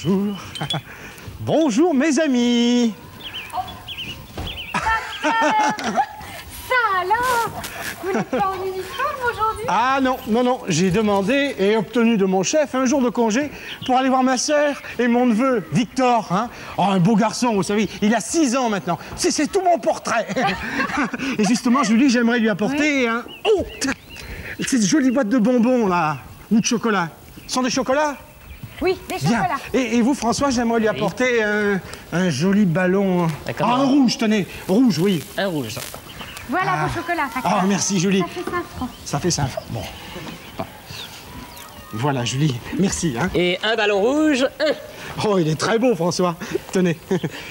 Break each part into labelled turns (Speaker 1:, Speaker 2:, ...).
Speaker 1: Bonjour. Bonjour mes amis.
Speaker 2: Ça alors? Vous n'êtes pas en uniforme aujourd'hui?
Speaker 1: Ah non, non, non, j'ai demandé et obtenu de mon chef un jour de congé pour aller voir ma sœur et mon neveu, Victor. Hein? Oh, un beau garçon, vous savez, il a 6 ans maintenant. C'est tout mon portrait. Et justement, Julie, j'aimerais lui apporter un... Oh, cette jolie boîte de bonbons, là, ou de chocolat. Ce sont des chocolats?
Speaker 2: Oui, des
Speaker 1: Bien.
Speaker 2: chocolats.
Speaker 1: Et vous, François, j'aimerais lui apporter un joli ballon. Ah, un rouge, tenez. Rouge, oui.
Speaker 3: Un rouge.
Speaker 2: Voilà vos chocolats.
Speaker 1: Ah, merci, Julie.
Speaker 2: Ça fait 5 francs.
Speaker 1: Ça fait 5 francs. Bon. Voilà, Julie. Merci. Hein.
Speaker 3: Et un ballon rouge, un.
Speaker 1: Oh, il est très beau, François. Tenez.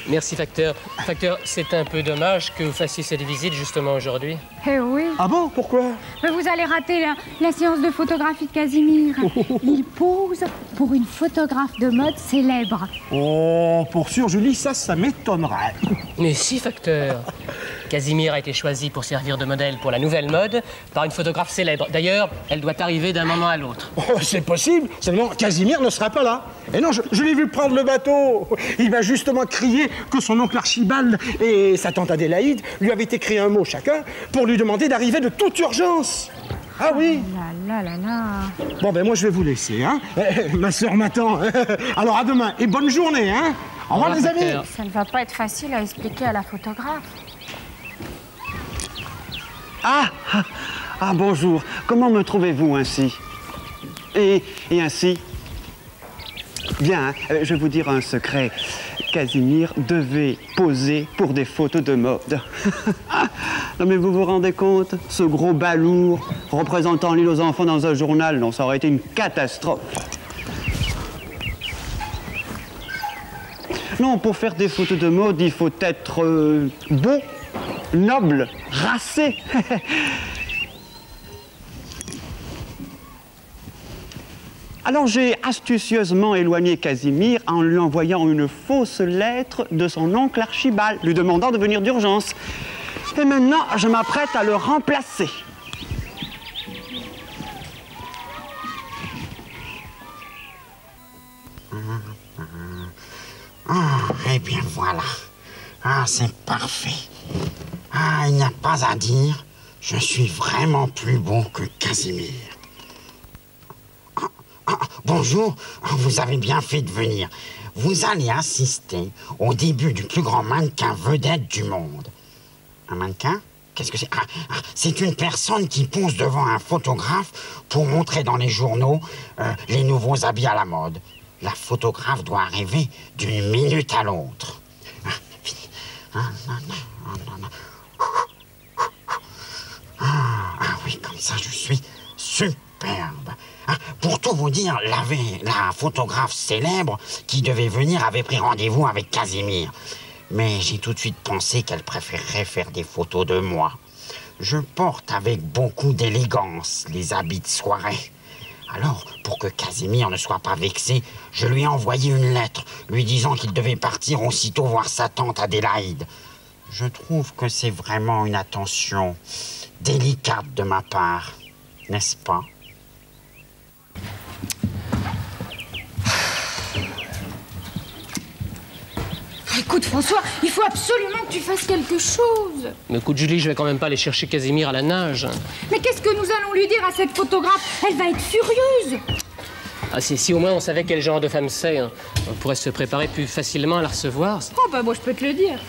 Speaker 3: Merci, Facteur. Facteur, c'est un peu dommage que vous fassiez cette visite justement aujourd'hui.
Speaker 2: Eh oui.
Speaker 1: Ah bon? Pourquoi?
Speaker 2: Mais vous allez rater la séance de photographie de Casimir. Il pose pour une photographe de mode célèbre.
Speaker 1: Oh, pour sûr, Julie, ça m'étonnerait.
Speaker 3: Mais si, Facteur. Casimir a été choisi pour servir de modèle pour la nouvelle mode par une photographe célèbre. D'ailleurs, elle doit arriver d'un moment à l'autre.
Speaker 1: Oh, c'est possible. Seulement, Casimir ne sera pas là. Et non, je l'ai vu prendre le bateau. Il m'a justement crié que son oncle Archibald et sa tante Adélaïde lui avaient écrit un mot chacun pour lui demander d'arriver de toute urgence. Ah oui.
Speaker 2: Là.
Speaker 1: Bon, ben moi, je vais vous laisser, hein. Ma sœur m'attend. Alors, à demain. Et bonne journée, hein. Au revoir, les amis.
Speaker 2: Ça ne va pas être facile à expliquer à la photographe.
Speaker 4: Ah, bonjour. Comment me trouvez-vous ainsi? Et ainsi? Bien, hein, je vais vous dire un secret. Casimir devait poser pour des photos de mode. Non mais vous vous rendez compte? Ce gros balourd représentant l'île aux enfants dans un journal, non, ça aurait été une catastrophe. Non, pour faire des photos de mode, il faut être beau, noble, racé. Alors j'ai astucieusement éloigné Casimir en lui envoyant une fausse lettre de son oncle Archibald, lui demandant de venir d'urgence. Et maintenant, je m'apprête à le remplacer.
Speaker 5: Eh bien voilà. Ah, c'est parfait. Ah, il n'y a pas à dire. Je suis vraiment plus beau que Casimir. Bonjour, vous avez bien fait de venir. Vous allez assister au début du plus grand mannequin vedette du monde. Un mannequin? Qu'est-ce que c'est? C'est une personne qui pose devant un photographe pour montrer dans les journaux les nouveaux habits à la mode. La photographe doit arriver d'une minute à l'autre. Ah oui, comme ça je suis superbe. Pour tout vous dire, la photographe célèbre qui devait venir avait pris rendez-vous avec Casimir. Mais j'ai tout de suite pensé qu'elle préférerait faire des photos de moi. Je porte avec beaucoup d'élégance les habits de soirée. Alors, pour que Casimir ne soit pas vexé, je lui ai envoyé une lettre lui disant qu'il devait partir aussitôt voir sa tante Adélaïde. Je trouve que c'est vraiment une attention délicate de ma part, n'est-ce pas?
Speaker 2: Écoute, François, il faut absolument que tu fasses quelque chose.
Speaker 3: Mais écoute, Julie, je vais quand même pas aller chercher Casimir à la nage.
Speaker 2: Mais qu'est-ce que nous allons lui dire à cette photographe? Elle va être furieuse.
Speaker 3: Ah, si au moins on savait quel genre de femme c'est, hein, on pourrait se préparer plus facilement à la recevoir.
Speaker 2: Oh, bah moi, je peux te le dire.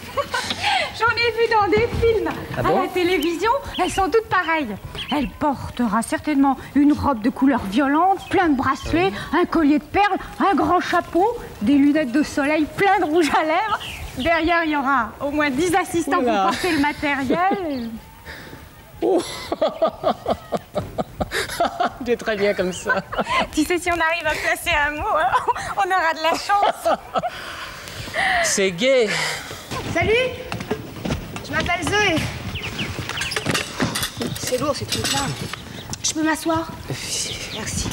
Speaker 2: J'en ai vu dans des films.
Speaker 3: Ah bon?
Speaker 2: À la télévision, elles sont toutes pareilles. Elle portera certainement une robe de couleur violente, plein de bracelets, un collier de perles, un grand chapeau, des lunettes de soleil, plein de rouge à lèvres. Derrière, il y aura au moins 10 assistants pour porter le matériel.
Speaker 3: C'est très bien comme ça.
Speaker 2: Tu sais, si on arrive à placer un mot, on aura de la chance.
Speaker 3: C'est gai.
Speaker 6: Salut, je m'appelle Zoé. C'est lourd ces trucs-là. Je peux m'asseoir? Merci.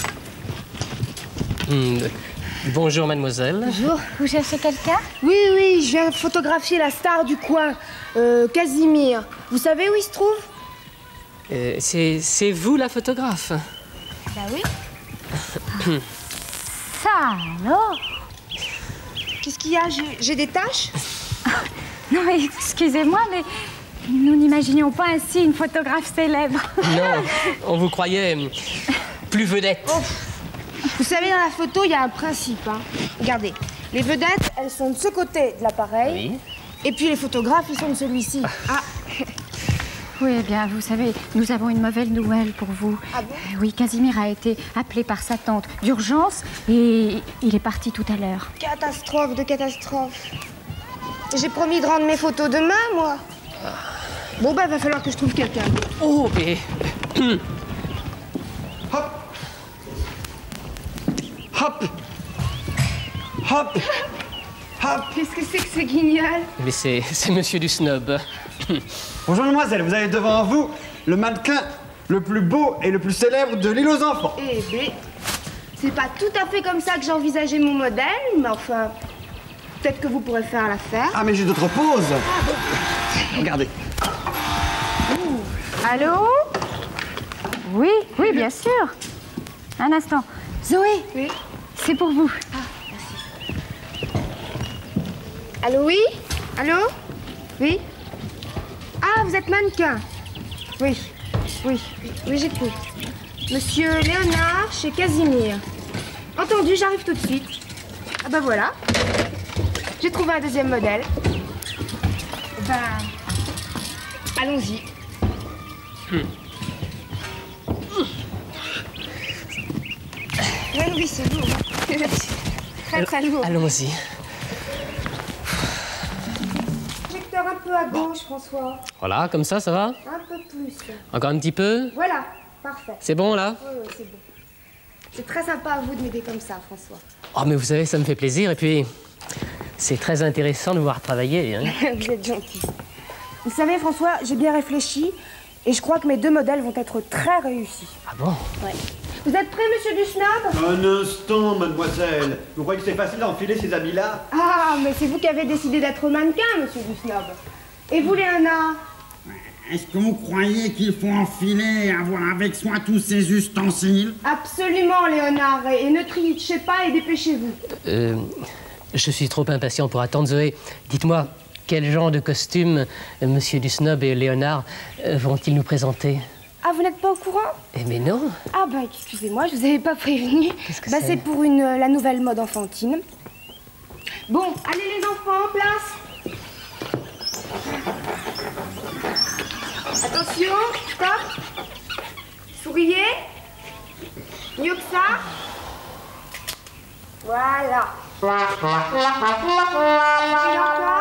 Speaker 3: Bonjour, mademoiselle.
Speaker 6: Bonjour.
Speaker 2: Vous cherchez quelqu'un?
Speaker 6: Oui, je viens photographier la star du coin, Casimir. Vous savez où il se trouve?
Speaker 3: C'est vous la photographe?
Speaker 2: Bah oui. Ça alors?
Speaker 6: Qu'est-ce qu'il y a? J'ai des taches?
Speaker 2: Non, mais excusez-moi, mais nous n'imaginions pas ainsi une photographe célèbre.
Speaker 3: Non, on vous croyait plus vedette.
Speaker 6: Oh. Vous savez, dans la photo, il y a un principe. Hein. Regardez, les vedettes, elles sont de ce côté de l'appareil.
Speaker 3: Oui.
Speaker 6: Et puis les photographes, ils sont de celui-ci. Ah.
Speaker 2: Oui, eh bien, vous savez, nous avons une mauvaise nouvelle pour vous.
Speaker 6: Ah bon?
Speaker 2: Oui, Casimir a été appelé par sa tante d'urgence et il est parti tout à l'heure.
Speaker 6: Catastrophe de catastrophe. J'ai promis de rendre mes photos demain, moi. Bon, bah, va falloir que je trouve quelqu'un.
Speaker 3: Oh, mais...
Speaker 4: Hop. Hop. Hop. Hop.
Speaker 6: Qu'est-ce que c'est que ce guignol?
Speaker 3: Mais c'est monsieur du snob.
Speaker 4: Bonjour mademoiselle, vous avez devant vous le mannequin le plus beau et le plus célèbre de l'île aux enfants.
Speaker 6: Eh bien, c'est pas tout à fait comme ça que j'ai envisagé mon modèle, mais enfin, peut-être que vous pourrez faire l'affaire.
Speaker 4: Ah mais j'ai d'autres poses. Regardez.
Speaker 2: Allô? Oui, oui, bien sûr. Un instant. Zoé,
Speaker 6: Oui.
Speaker 2: c'est pour vous.
Speaker 6: Allô, oui? Allô? Oui? Ah, vous êtes mannequin? Oui, oui, oui, j'écoute. Monsieur Léonard chez Casimir. Entendu, j'arrive tout de suite. Ah ben voilà. J'ai trouvé un deuxième modèle. Ben, allons-y. Oui, c'est lourd. Très, très lourd.
Speaker 3: Allons-y.
Speaker 6: Projecteur un peu à gauche, François.
Speaker 3: Voilà, comme ça va?
Speaker 6: Un peu plus.
Speaker 3: Encore un petit peu?
Speaker 6: Voilà, parfait.
Speaker 3: C'est bon, là?
Speaker 6: Oui, c'est bon. C'est très sympa à vous de m'aider comme ça, François.
Speaker 3: Oh, mais vous savez, ça me fait plaisir. Et puis, c'est très intéressant de vous voir travailler. Hein.
Speaker 6: Vous êtes gentil. Vous savez, François, j'ai bien réfléchi et je crois que mes deux modèles vont être très réussis.
Speaker 3: Ah bon?
Speaker 6: Ouais. Vous êtes prêt, monsieur Dusnob?
Speaker 4: Un instant, mademoiselle. Vous croyez que c'est facile d'enfiler ces habits-là?
Speaker 6: Ah, mais c'est vous qui avez décidé d'être mannequin, monsieur Dusnob. Et vous, Léonard?
Speaker 5: Est-ce que vous croyez qu'il faut enfiler et avoir avec soi tous ces ustensiles?
Speaker 6: Absolument, Léonard. Et ne trichez pas et dépêchez-vous.
Speaker 3: Je suis trop impatient pour attendre, Zoé. Dites-moi, quel genre de costume monsieur Dusnob et Léonard vont-ils nous présenter?
Speaker 6: Ah, vous n'êtes pas au courant?
Speaker 3: Eh mais non.
Speaker 6: Ah, bah, excusez-moi, je vous avais pas prévenu.
Speaker 3: Qu'est-ce que
Speaker 6: bah,
Speaker 3: c'est?
Speaker 6: c'est pour la nouvelle mode enfantine. Bon, allez les enfants, en place. Attention, stop. Souriez. Mieux que ça. Voilà. Et encore.